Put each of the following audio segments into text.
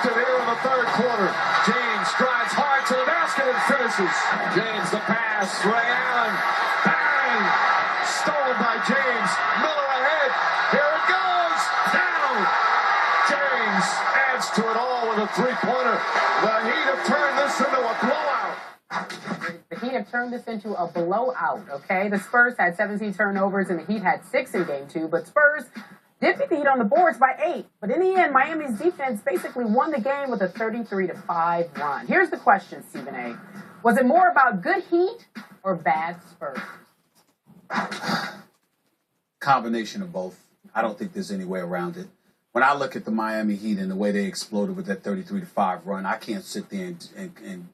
Here in the third quarter, James drives hard to the basket and finishes. James the pass, Ray Allen, bang! Stolen by James. Miller ahead. Here it goes. Down. James adds to it all with a three-pointer. The Heat have turned this into a blowout. The Heat have turned this into a blowout, okay? The Spurs had 17 turnovers and the Heat had 6 in Game 2, but Spurs did beat the Heat on the boards by 8. But in the end, Miami's defense basically won the game with a 33-5 run. Here's the question, Stephen A. Was it more about good Heat or bad Spurs? Combination of both. I don't think there's any way around it. When I look at the Miami Heat and the way they exploded with that 33-5 run, I can't sit there and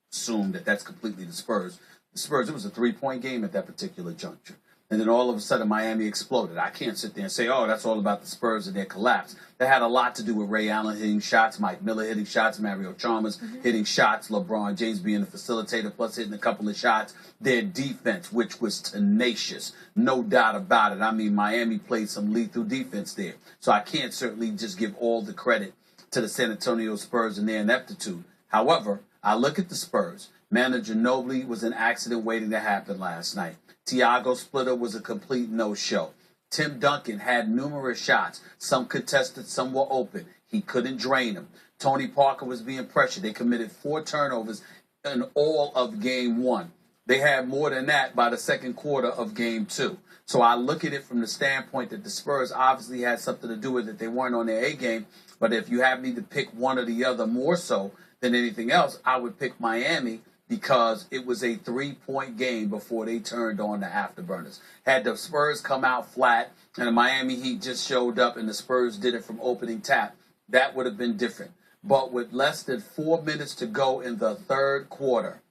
assume that that's completely the Spurs. The Spurs, it was a three-point game at that particular juncture. And then all of a sudden, Miami exploded. I can't sit there and say, oh, that's all about the Spurs and their collapse. That had a lot to do with Ray Allen hitting shots, Mike Miller hitting shots, Mario Chalmers hitting shots, LeBron James being the facilitator, plus hitting a couple of shots. Their defense, which was tenacious, no doubt about it. I mean, Miami played some lethal defense there. So I can't certainly just give all the credit to the San Antonio Spurs and their ineptitude. However, I look at the Spurs. Manu Ginobili was an accident waiting to happen last night. Tiago splitter was a complete no-show. Tim Duncan had numerous shots. Some contested, some were open. He couldn't drain them. Tony Parker was being pressured. They committed 4 turnovers in all of Game 1. They had more than that by the second quarter of Game 2. So I look at it from the standpoint that the Spurs obviously had something to do with it. They weren't on their A game. But if you have me to pick one or the other more so than anything else, I would pick Miami, because it was a 3-point game before they turned on the afterburners. Had the Spurs come out flat and the Miami Heat just showed up and the Spurs did it from opening tap, that would have been different. But with less than 4 minutes to go in the third quarter,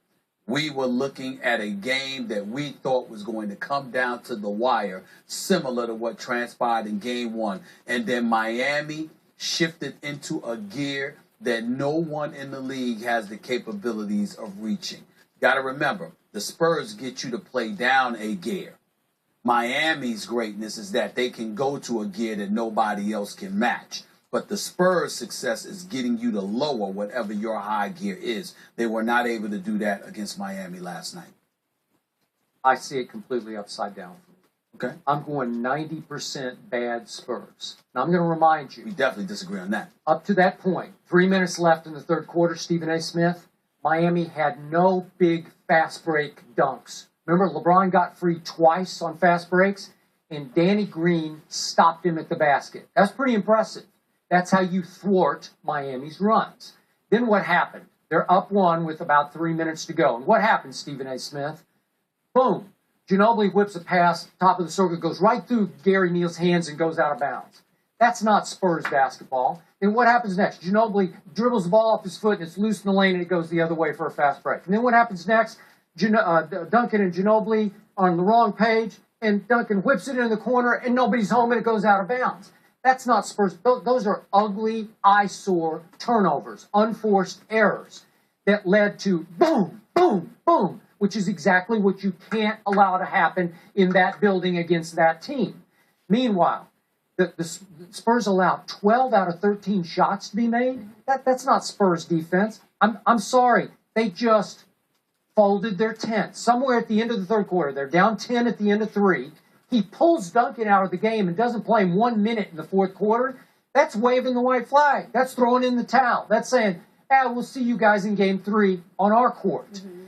we were looking at a game that we thought was going to come down to the wire, similar to what transpired in Game 1. And then Miami shifted into a gear that no one in the league has the capabilities of reaching. Got to remember, the Spurs get you to play down a gear. Miami's greatness is that they can go to a gear that nobody else can match. But the Spurs' success is getting you to lower whatever your high gear is. They were not able to do that against Miami last night. I see it completely upside down. Okay. I'm going 90% bad Spurs. Now, I'm going to remind you. We definitely disagree on that. Up to that point, 3 minutes left in the third quarter, Stephen A. Smith, Miami had no big fast break dunks. Remember, LeBron got free twice on fast breaks, and Danny Green stopped him at the basket. That's pretty impressive. That's how you thwart Miami's runs. Then what happened? They're up 1 with about 3 minutes to go. And what happened, Stephen A. Smith? Boom. Ginobili whips a pass, top of the circle, goes right through Gary Neal's hands and goes out of bounds. That's not Spurs basketball. Then what happens next? Ginobili dribbles the ball off his foot and it's loose in the lane and it goes the other way for a fast break. And then what happens next? Duncan and Ginobili are on the wrong page and Duncan whips it in the corner and nobody's home and it goes out of bounds. That's not Spurs. Those are ugly, eyesore turnovers, unforced errors that led to boom, boom, boom, which is exactly what you can't allow to happen in that building against that team. Meanwhile, the Spurs allowed 12 out of 13 shots to be made. That's not Spurs defense. I'm sorry. They just folded their tent. Somewhere at the end of the third quarter, they're down 10 at the end of 3. He pulls Duncan out of the game and doesn't play him 1 minute in the fourth quarter. That's waving the white flag. That's throwing in the towel. That's saying, we'll see you guys in Game 3 on our court. Mm-hmm.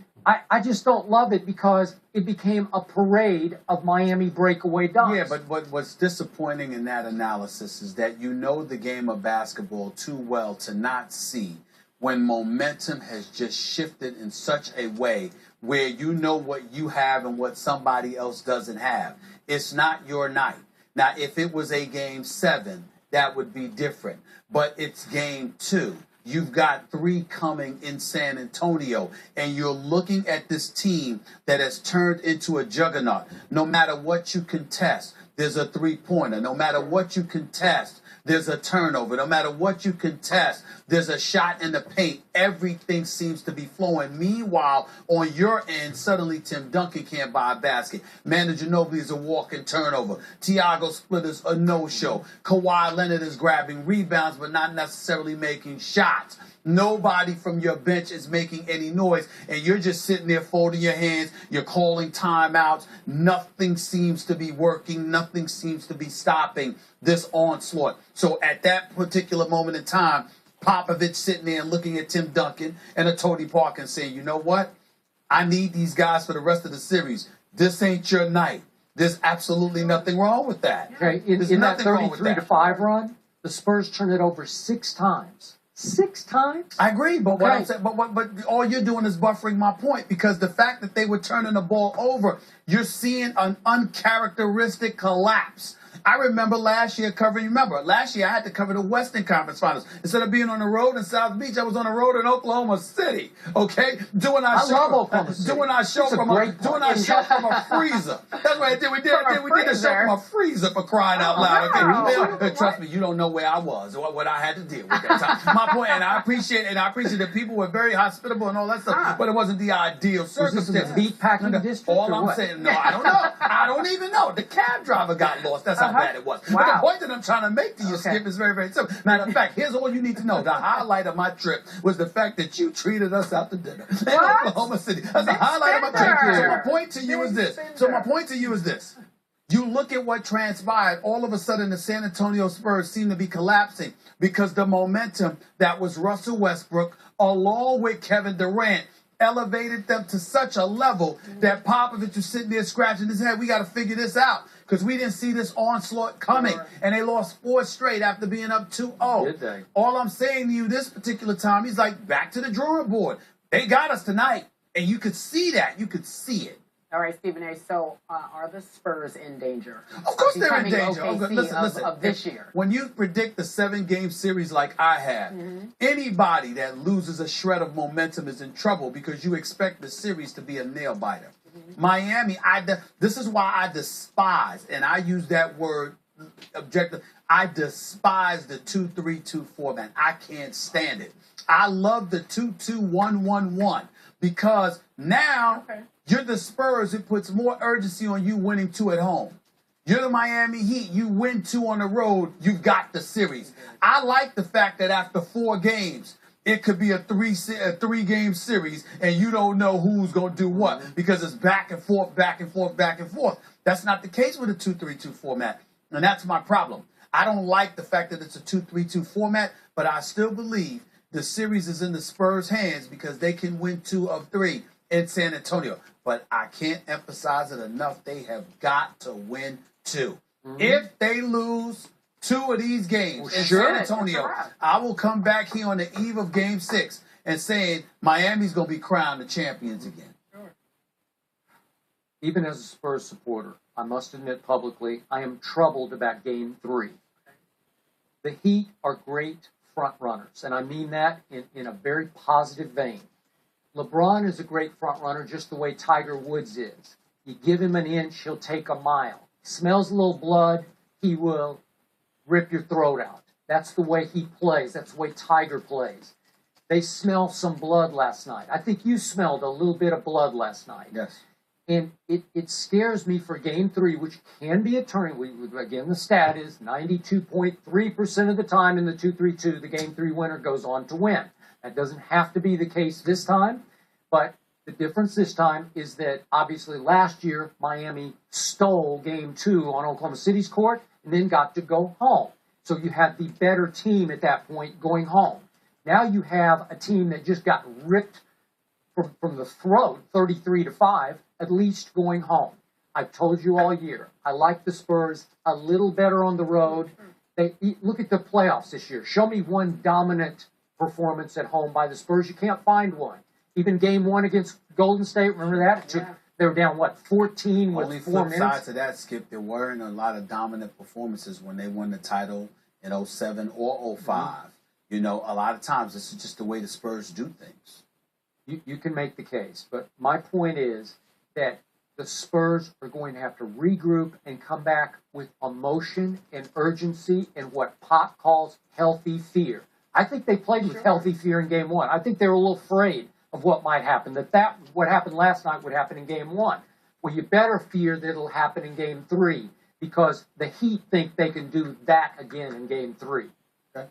I just don't love it because it became a parade of Miami breakaway dunks. Yeah, but what's disappointing in that analysis is that you know the game of basketball too well to not see when momentum has just shifted in such a way where you know what you have and what somebody else doesn't have. It's not your night. Now, if it was a Game 7, that would be different. But it's Game 2. You've got 3 coming in San Antonio, and you're looking at this team that has turned into a juggernaut. No matter what you contest, there's a three-pointer. No matter what you contest, there's a turnover. No matter what you contest, there's a shot in the paint. Everything seems to be flowing. Meanwhile, on your end, suddenly Tim Duncan can't buy a basket. Manu Ginobili is a walking turnover. Tiago Splitter's a no-show. Kawhi Leonard is grabbing rebounds but not necessarily making shots. Nobody from your bench is making any noise, and you're just sitting there folding your hands. You're calling timeouts. Nothing seems to be working. Nothing seems to be stopping this onslaught. So at that particular moment in time, Popovich sitting there and looking at Tim Duncan and a Tony Parker and saying, you know what? I need these guys for the rest of the series. This ain't your night. There's absolutely nothing wrong with that. Okay, in that 33-5 run, the Spurs turned it over 6 times. 6 times? I agree, but what I'm saying, but all you're doing is buffering my point, because the fact that they were turning the ball over, you're seeing an uncharacteristic collapse. I remember last year last year I had to cover the Western Conference Finals. Instead of being on the road in South Beach, I was on the road in Oklahoma City. Okay, doing our show from a freezer. That's what I did. We did the show from a freezer, for crying out loud. Wow. Okay, trust me, you don't know where I was or what I had to deal with that time. My point, and I appreciate that people were very hospitable and all that stuff, but it wasn't the ideal circumstance. Was this in the meat packing district? All I'm saying, no, I don't know. I don't even know. The cab driver got lost. That's how bad it was. Wow. But the point that I'm trying to make to you, Skip, is very, very simple. Matter of fact, here's all you need to know. The highlight of my trip was the fact that you treated us out to dinner in Oklahoma City. That's the highlight of my trip. So my point to you is this. You look at what transpired. All of a sudden, the San Antonio Spurs seem to be collapsing because the momentum that was Russell Westbrook, along with Kevin Durant, elevated them to such a level that Popovich was sitting there scratching his head. We got to figure this out, because we didn't see this onslaught coming. And they lost 4 straight after being up 2-0. Did they? All I'm saying to you this particular time, he's like, back to the drawing board. They got us tonight. And you could see that. You could see it. All right, Stephen A. So, are the Spurs in danger? Of course they're in Becoming danger. OKC Listen, of this year. When you predict the 7-game series like I have, anybody that loses a shred of momentum is in trouble, because you expect the series to be a nail-biter. Miami, this is why I despise, and I use that word objective, I despise the 2-3-2 format. I can't stand it. I love the 2-2-1-1-1, because now you're the Spurs. It puts more urgency on you winning 2 at home. You're the Miami Heat. You win 2 on the road, you've got the series. I like the fact that after 4 games, it could be a 3-game series, and you don't know who's going to do what, because it's back and forth, back and forth, back and forth. That's not the case with a 2-3-2 format, and that's my problem. I don't like the fact that it's a 2-3-2 format, but I still believe the series is in the Spurs' hands, because they can win 2 of 3 in San Antonio. But I can't emphasize it enough. They have got to win 2. If they lose 2 of these games in San Antonio, I will come back here on the eve of Game 6 and saying Miami's going to be crowned the champions again. Even as a Spurs supporter, I must admit publicly, I am troubled about Game 3. The Heat are great front runners, and I mean that in a very positive vein. LeBron is a great front runner, just the way Tiger Woods is. You give him an inch, he'll take a mile. Smells a little blood, he will rip your throat out. That's the way he plays. That's the way Tiger plays. They smelled some blood last night. I think you smelled a little bit of blood last night. Yes. And it scares me for Game 3, which can be a turning. Again, the stat is 92.3% of the time in the 2-3-2, the Game 3 winner goes on to win. That doesn't have to be the case this time, but the difference this time is that obviously last year Miami stole Game 2 on Oklahoma City's court and then got to go home. So you had the better team at that point going home. Now you have a team that just got ripped from the throat, 33-5, at least going home. I've told you all year, I like the Spurs a little better on the road. Look at the playoffs this year. Show me one dominant performance at home by the Spurs. You can't find one. Even Game 1 against Golden State, remember that? They were down, 14 with Only 4 flip minutes? side to that, Skip, there weren't a lot of dominant performances when they won the title in 07 or 05. You know, a lot of times this is just the way the Spurs do things. You can make the case, but my point is that the Spurs are going to have to regroup and come back with emotion and urgency and what Pop calls healthy fear. I think they played with healthy fear in Game 1. I think they were a little afraid of what might happen, that what happened last night would happen in Game 1. Well, you better fear that it'll happen in Game 3 because the Heat think they can do that again in Game 3. Okay.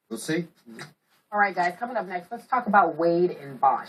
We'll see. All right, guys, coming up next, let's talk about Wade and Bosh.